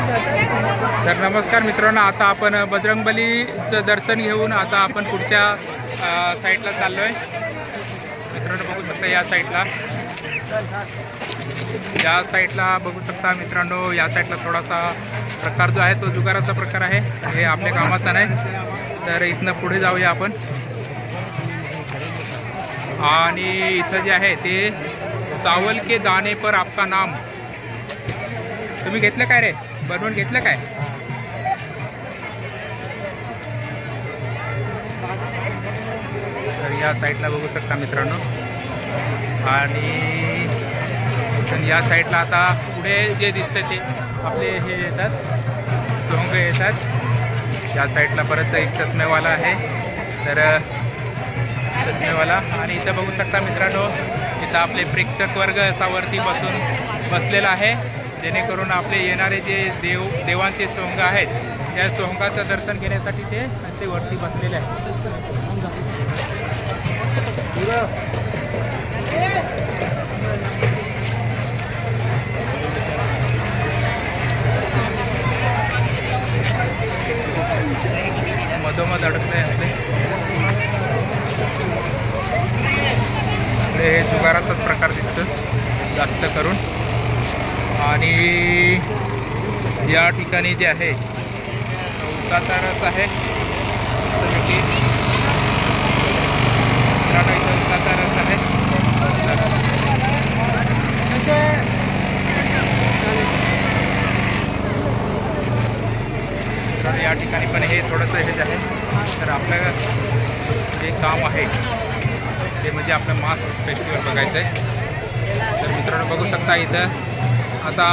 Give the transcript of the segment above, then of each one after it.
तर नमस्कार मित्रांनो, आता आपण बजरंगबलीचं दर्शन घेऊन आता आपण पुढच्या साईडला चाललो आहे. मित्रांनो बघू शकता या साईडला बघू शकता मित्रांनो, या साईडला थोडासा प्रकार जो आहे तो जुगाराचा प्रकार आहे. हे आपल्या कामाचा नाही. तर इथनं पुढे जाऊया आपण. आणि इथं जे आहे ते सावल के दाने पर आपका नाम. तुम्ही घेतलं काय रे? बनवून घेतलं काय? तर या साईडला बघू शकता मित्रांनो. आणि या साईडला आता पुढे जे दिसतं ते आपले हे येतात, सोंग येतात. या साईडला परत एक चष्मेवाला आहे. तर चष्मेवाला आणि इथं बघू शकता मित्रांनो, इथं आपले प्रेक्षक वर्ग असा वरती बसलेला आहे, जेणेकरून आपले येणारे जे देवांचे सोंग आहेत त्या सोंगाचं दर्शन घेण्यासाठी ते असे वरती बसलेले आहेत. मधोमध अडकले असते. हे जुगाराचाच प्रकार दिसतो जास्त करून. आणि या ठिकाणी जे आहे उसाचा रस आहे. इथं उसाचा रस आहे. तर या ठिकाणी पण हे थोडंसं हेच आहे. तर आपलं जे काम आहे ते म्हणजे आपलं मास फेस्टिवल बघायचं आहे. तर मित्रांनो बघू शकता इथं आता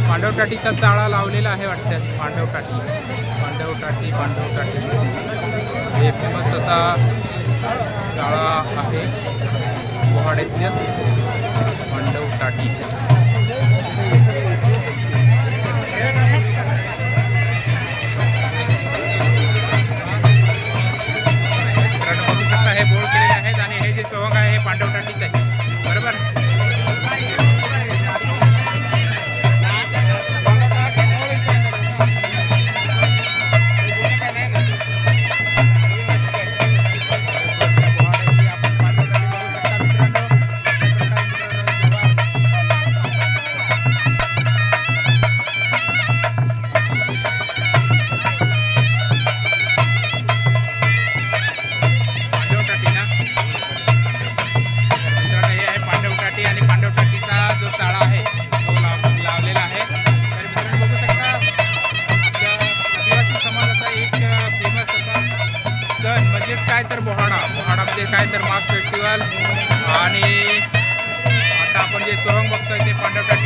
पांडवटाटीचा चाळा लावलेला आहे वाटतं. पांडवटाटी हे फेमस असा चाळा आहे पोहाड्यातल्या पांडवटाटी. बघू शकता हे बोर्ड केलेले आहेत आणि हे जे सोंग आहे हे पांडवटाटीच आहे. बरोबर. काय तर बोहाडामध्ये काय तर मास फेस्टिवल. आणि आता आपण जे सोहंग बघतोय ते पांडवटाटी